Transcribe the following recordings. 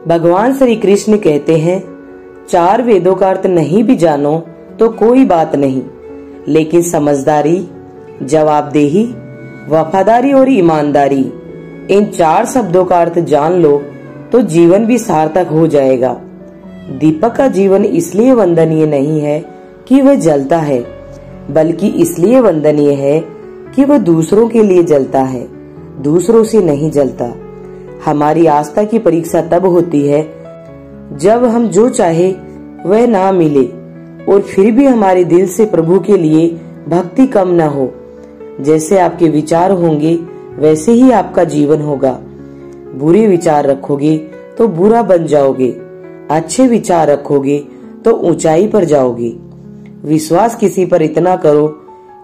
भगवान श्री कृष्ण कहते हैं, चार वेदों का अर्थ नहीं भी जानो तो कोई बात नहीं, लेकिन समझदारी, जवाबदेही, वफादारी और ईमानदारी, इन चार शब्दों का अर्थ जान लो तो जीवन भी सार्थक हो जाएगा। दीपक का जीवन इसलिए वंदनीय नहीं है कि वह जलता है, बल्कि इसलिए वंदनीय है कि वह दूसरों के लिए जलता है, दूसरों से नहीं जलता। हमारी आस्था की परीक्षा तब होती है जब हम जो चाहे वह ना मिले और फिर भी हमारे दिल से प्रभु के लिए भक्ति कम न हो। जैसे आपके विचार होंगे वैसे ही आपका जीवन होगा। बुरे विचार रखोगे तो बुरा बन जाओगे, अच्छे विचार रखोगे तो ऊंचाई पर जाओगे। विश्वास किसी पर इतना करो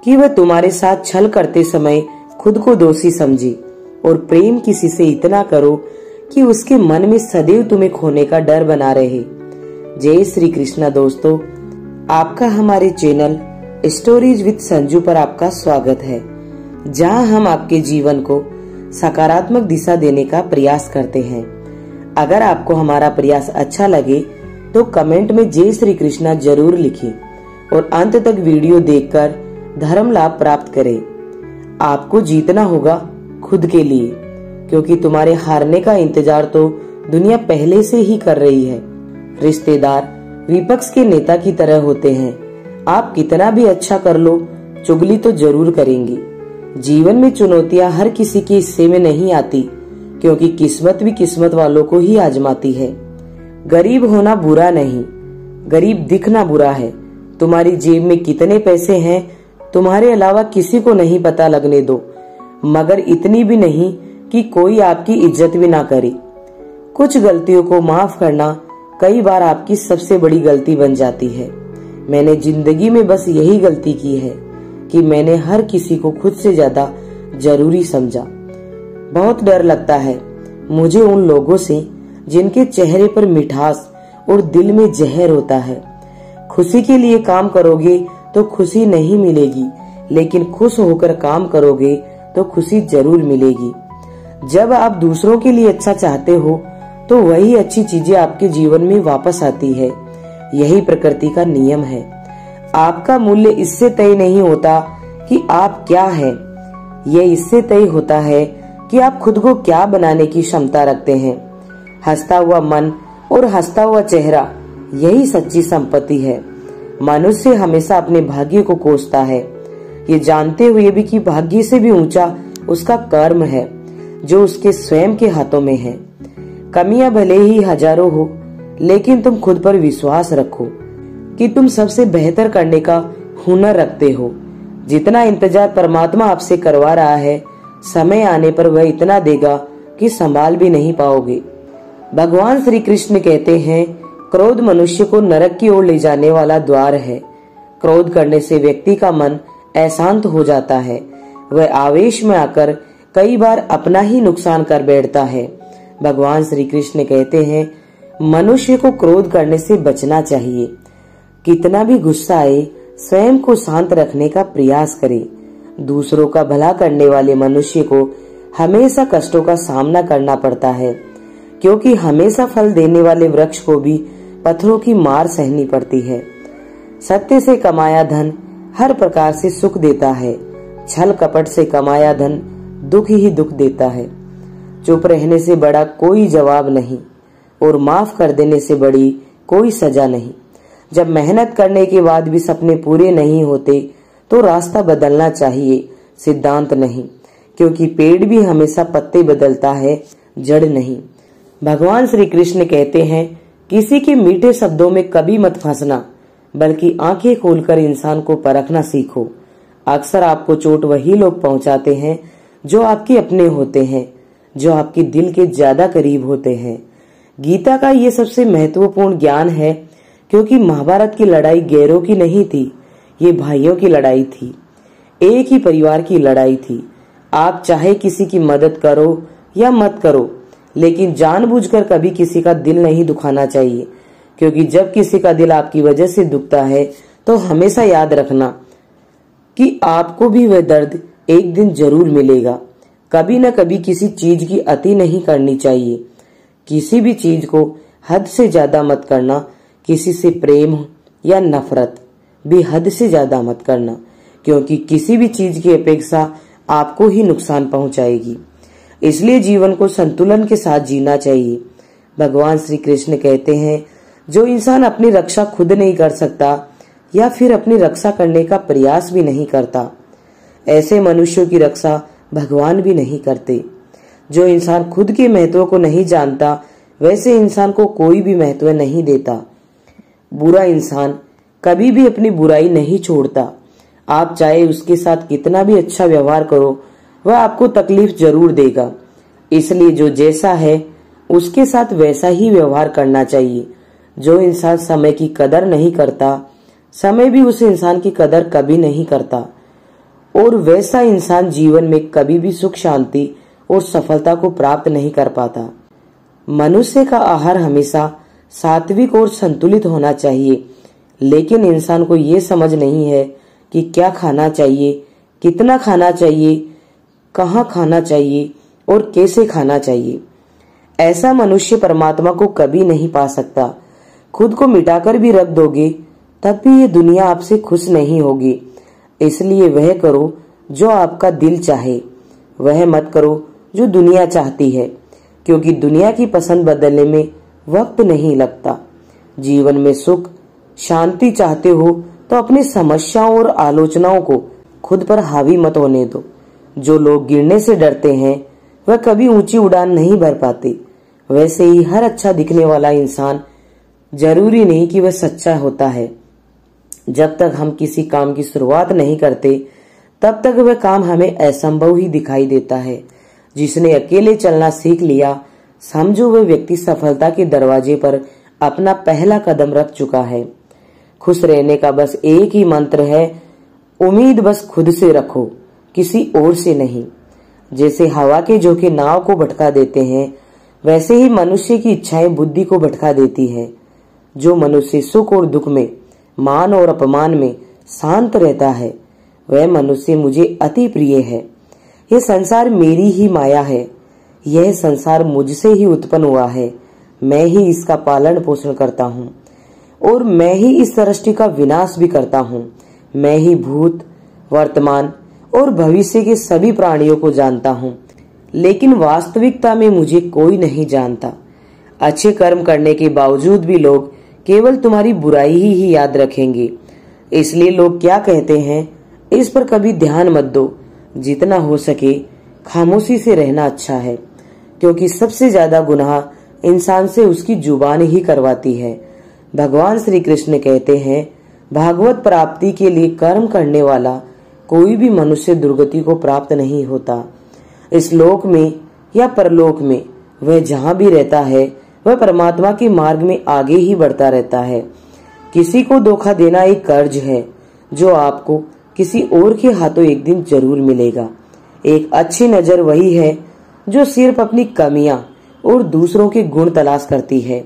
कि वह तुम्हारे साथ छल करते समय खुद को दोषी समझे, और प्रेम किसी से इतना करो कि उसके मन में सदैव तुम्हें खोने का डर बना रहे। जय श्री कृष्णा। दोस्तों, आपका हमारे चैनल स्टोरीज विद संजू पर आपका स्वागत है, जहां हम आपके जीवन को सकारात्मक दिशा देने का प्रयास करते हैं। अगर आपको हमारा प्रयास अच्छा लगे तो कमेंट में जय श्री कृष्णा जरूर लिखें और अंत तक वीडियो देखकर धर्म लाभ प्राप्त करें। आपको जीतना होगा खुद के लिए, क्योंकि तुम्हारे हारने का इंतजार तो दुनिया पहले से ही कर रही है। रिश्तेदार विपक्ष के नेता की तरह होते हैं। आप कितना भी अच्छा कर लो, चुगली तो जरूर करेंगे। जीवन में चुनौतियां हर किसी के हिस्से में नहीं आती, क्योंकि किस्मत भी किस्मत वालों को ही आजमाती है। गरीब होना बुरा नहीं, गरीब दिखना बुरा है। तुम्हारी जेब में कितने पैसे हैं तुम्हारे अलावा किसी को नहीं पता लगने दो, मगर इतनी भी नहीं कि कोई आपकी इज्जत भी ना करे। कुछ गलतियों को माफ करना कई बार आपकी सबसे बड़ी गलती बन जाती है। मैंने जिंदगी में बस यही गलती की है कि मैंने हर किसी को खुद से ज्यादा जरूरी समझा। बहुत डर लगता है मुझे उन लोगों से जिनके चेहरे पर मिठास और दिल में जहर होता है। खुशी के लिए काम करोगे तो खुशी नहीं मिलेगी, लेकिन खुश होकर काम करोगे तो खुशी जरूर मिलेगी। जब आप दूसरों के लिए अच्छा चाहते हो तो वही अच्छी चीजें आपके जीवन में वापस आती है। यही प्रकृति का नियम है। आपका मूल्य इससे तय नहीं होता कि आप क्या हैं, यह इससे तय होता है कि आप खुद को क्या बनाने की क्षमता रखते हैं। हंसता हुआ मन और हंसता हुआ चेहरा, यही सच्ची संपत्ति है। मनुष्य हमेशा अपने भाग्य को कोसता है, ये जानते हुए भी कि भाग्य से भी ऊंचा उसका कर्म है जो उसके स्वयं के हाथों में है। कमियां भले ही हजारों हो, लेकिन तुम खुद पर विश्वास रखो कि तुम सबसे बेहतर करने का हुनर रखते हो। जितना इंतजार परमात्मा आपसे करवा रहा है, समय आने पर वह इतना देगा कि संभाल भी नहीं पाओगे। भगवान श्री कृष्ण कहते हैं, क्रोध मनुष्य को नरक की ओर ले जाने वाला द्वार है। क्रोध करने से व्यक्ति का मन अशांत हो जाता है। वह आवेश में आकर कई बार अपना ही नुकसान कर बैठता है। भगवान श्री कृष्ण कहते हैं, मनुष्य को क्रोध करने से बचना चाहिए। कितना भी गुस्सा आए, स्वयं को शांत रखने का प्रयास करे। दूसरों का भला करने वाले मनुष्य को हमेशा कष्टों का सामना करना पड़ता है, क्योंकि हमेशा फल देने वाले वृक्ष को भी पत्थरों की मार सहनी पड़ती है। सत्य से कमाया धन हर प्रकार से सुख देता है, छल कपट से कमाया धन दुख ही दुख देता है। चुप रहने से बड़ा कोई जवाब नहीं, और माफ कर देने से बड़ी कोई सजा नहीं। जब मेहनत करने के बाद भी सपने पूरे नहीं होते तो रास्ता बदलना चाहिए, सिद्धांत नहीं, क्योंकि पेड़ भी हमेशा पत्ते बदलता है, जड़ नहीं। भगवान श्री कृष्ण कहते हैं, किसी के मीठे शब्दों में कभी मत फंसना, बल्कि आंखें खोलकर इंसान को परखना सीखो। अक्सर आपको चोट वही लोग पहुंचाते हैं जो आपके अपने होते हैं, जो आपके दिल के ज्यादा करीब होते हैं। गीता का ये सबसे महत्वपूर्ण ज्ञान है, क्योंकि महाभारत की लड़ाई गैरों की नहीं थी, ये भाइयों की लड़ाई थी, एक ही परिवार की लड़ाई थी। आप चाहे किसी की मदद करो या मत करो, लेकिन जानबूझकर कभी किसी का दिल नहीं दुखाना चाहिए, क्योंकि जब किसी का दिल आपकी वजह से दुखता है तो हमेशा याद रखना कि आपको भी वह दर्द एक दिन जरूर मिलेगा। कभी न कभी किसी चीज की अति नहीं करनी चाहिए, किसी भी चीज को हद से ज्यादा मत करना। किसी से प्रेम या नफरत भी हद से ज्यादा मत करना, क्योंकि किसी भी चीज की अपेक्षा आपको ही नुकसान पहुंचाएगी। इसलिए जीवन को संतुलन के साथ जीना चाहिए। भगवान श्री कृष्ण कहते हैं, जो इंसान अपनी रक्षा खुद नहीं कर सकता या फिर अपनी रक्षा करने का प्रयास भी नहीं करता, ऐसे मनुष्यों की रक्षा भगवान भी नहीं करते। जो इंसान खुद के महत्व को नहीं जानता, वैसे इंसान को कोई भी महत्व नहीं देता। बुरा इंसान कभी भी अपनी बुराई नहीं छोड़ता। आप चाहे उसके साथ कितना भी अच्छा व्यवहार करो, वह आपको तकलीफ जरूर देगा। इसलिए जो जैसा है उसके साथ वैसा ही व्यवहार करना चाहिए। जो इंसान समय की कदर नहीं करता, समय भी उस इंसान की कदर कभी नहीं करता, और वैसा इंसान जीवन में कभी भी सुख शांति और सफलता को प्राप्त नहीं कर पाता। मनुष्य का आहार हमेशा सात्विक और संतुलित होना चाहिए, लेकिन इंसान को ये समझ नहीं है कि क्या खाना चाहिए, कितना खाना चाहिए, कहाँ खाना चाहिए और कैसे खाना चाहिए। ऐसा मनुष्य परमात्मा को कभी नहीं पा सकता। खुद को मिटाकर भी रख दोगे तब भी ये दुनिया आपसे खुश नहीं होगी। इसलिए वह करो जो आपका दिल चाहे, वह मत करो जो दुनिया चाहती है, क्योंकि दुनिया की पसंद बदलने में वक्त नहीं लगता। जीवन में सुख शांति चाहते हो तो अपनी समस्याओं और आलोचनाओं को खुद पर हावी मत होने दो। जो लोग गिरने से डरते हैं वह कभी ऊंची उड़ान नहीं भर पाते। वैसे ही हर अच्छा दिखने वाला इंसान जरूरी नहीं कि वह सच्चा होता है। जब तक हम किसी काम की शुरुआत नहीं करते, तब तक वह काम हमें असंभव ही दिखाई देता है। जिसने अकेले चलना सीख लिया, समझो वह व्यक्ति सफलता के दरवाजे पर अपना पहला कदम रख चुका है। खुश रहने का बस एक ही मंत्र है, उम्मीद बस खुद से रखो, किसी और से नहीं। जैसे हवा के झोंके नाव को भटका देते हैं, वैसे ही मनुष्य की इच्छाएं बुद्धि को भटका देती है। जो मनुष्य सुख और दुख में, मान और अपमान में शांत रहता है, वह मनुष्य मुझे अति प्रिय है। यह संसार मेरी ही माया है। यह संसार मुझसे ही उत्पन्न हुआ है। मैं ही इसका पालन पोषण करता हूँ और मैं ही इस सृष्टि का विनाश भी करता हूँ। मैं ही भूत, वर्तमान और भविष्य के सभी प्राणियों को जानता हूँ, लेकिन वास्तविकता में मुझे कोई नहीं जानता। अच्छे कर्म करने के बावजूद भी लोग केवल तुम्हारी बुराई ही याद रखेंगे। इसलिए लोग क्या कहते हैं, इस पर कभी ध्यान मत दो। जितना हो सके खामोशी से रहना अच्छा है, क्योंकि सबसे ज्यादा गुनाह इंसान से उसकी जुबान ही करवाती है। भगवान श्री कृष्ण कहते हैं, भागवत प्राप्ति के लिए कर्म करने वाला कोई भी मनुष्य दुर्गति को प्राप्त नहीं होता। इस लोक में या परलोक में वह जहाँ भी रहता है, वह परमात्मा के मार्ग में आगे ही बढ़ता रहता है। किसी को धोखा देना एक कर्ज है, जो आपको किसी और के हाथों एक दिन जरूर मिलेगा। एक अच्छी नजर वही है जो सिर्फ अपनी कमियां और दूसरों के गुण तलाश करती है।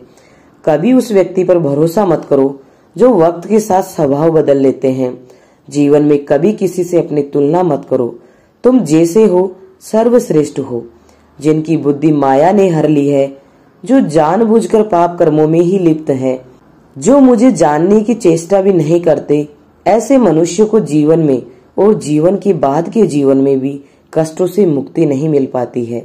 कभी उस व्यक्ति पर भरोसा मत करो जो वक्त के साथ स्वभाव बदल लेते हैं। जीवन में कभी किसी से अपनी तुलना मत करो। तुम जैसे हो सर्वश्रेष्ठ हो। जिनकी बुद्धि माया ने हर ली है, जो जानबूझकर पाप कर्मों में ही लिप्त है, जो मुझे जानने की चेष्टा भी नहीं करते, ऐसे मनुष्य को जीवन में और जीवन के बाद के जीवन में भी कष्टों से मुक्ति नहीं मिल पाती है।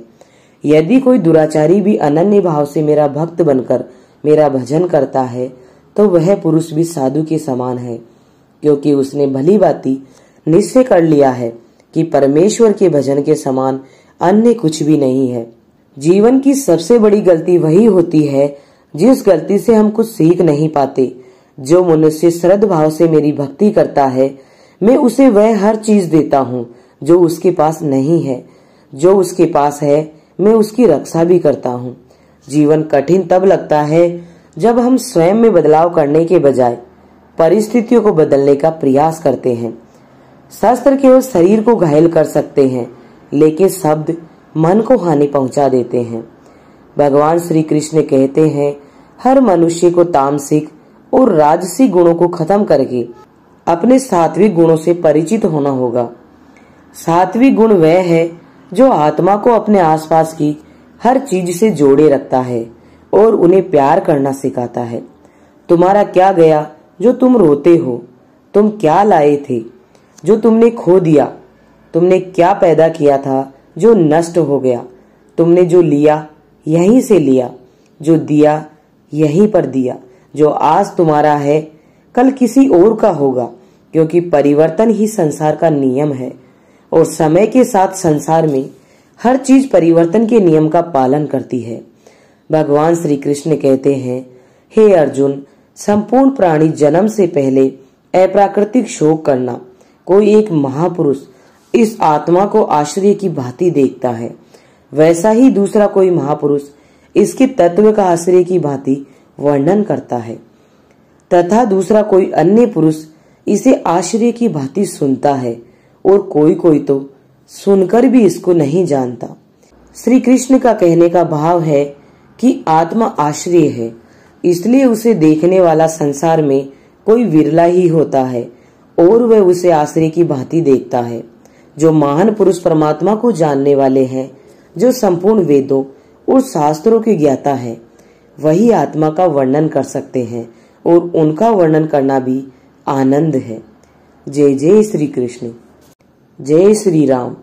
यदि कोई दुराचारी भी अनन्य भाव से मेरा भक्त बनकर मेरा भजन करता है, तो वह पुरुष भी साधु के समान है, क्योंकि उसने भली भांति निश्चय कर लिया है कि परमेश्वर के भजन के समान अन्य कुछ भी नहीं है। जीवन की सबसे बड़ी गलती वही होती है जिस गलती से हम कुछ सीख नहीं पाते। जो मनुष्य श्रद्धा भाव से मेरी भक्ति करता है, मैं उसे वह हर चीज देता हूँ जो उसके पास नहीं है। जो उसके पास है, मैं उसकी रक्षा भी करता हूँ। जीवन कठिन तब लगता है जब हम स्वयं में बदलाव करने के बजाय परिस्थितियों को बदलने का प्रयास करते हैं। शस्त्र केवल शरीर को घायल कर सकते हैं, लेकिन शब्द मन को हानि पहुंचा देते हैं। भगवान श्री कृष्ण कहते हैं, हर मनुष्य को तामसिक और राजसिक गुणों को खत्म करके अपने सात्विक गुणों से परिचित होना होगा। सात्विक गुण वह है जो आत्मा को अपने आसपास की हर चीज से जोड़े रखता है। और उन्हें प्यार करना सिखाता है। तुम्हारा क्या गया जो तुम रोते हो? तुम क्या लाए थे जो तुमने खो दिया? तुमने क्या पैदा किया था जो नष्ट हो गया? तुमने जो लिया यहीं से लिया, जो दिया यहीं पर दिया। जो आज तुम्हारा है कल किसी और का होगा, क्योंकि परिवर्तन ही संसार का नियम है और समय के साथ संसार में हर चीज परिवर्तन के नियम का पालन करती है। भगवान श्री कृष्ण कहते हैं, हे अर्जुन, संपूर्ण प्राणी जन्म से पहले अप्राकृतिक शोक करना। कोई एक महापुरुष इस आत्मा को आश्रय की भांति देखता है, वैसा ही दूसरा कोई महापुरुष इसके तत्व का आश्रय की भांति वर्णन करता है, तथा दूसरा कोई अन्य पुरुष इसे आश्रय की भांति सुनता है, और कोई कोई तो सुनकर भी इसको नहीं जानता। श्री कृष्ण का कहने का भाव है कि आत्मा आश्रय है, इसलिए उसे देखने वाला संसार में कोई विरला ही होता है और वह उसे आश्रय की भांति देखता है। जो महान पुरुष परमात्मा को जानने वाले हैं, जो संपूर्ण वेदों और शास्त्रों के ज्ञाता है, वही आत्मा का वर्णन कर सकते हैं और उनका वर्णन करना भी आनंद है। जय जय श्री कृष्ण, जय श्री राम।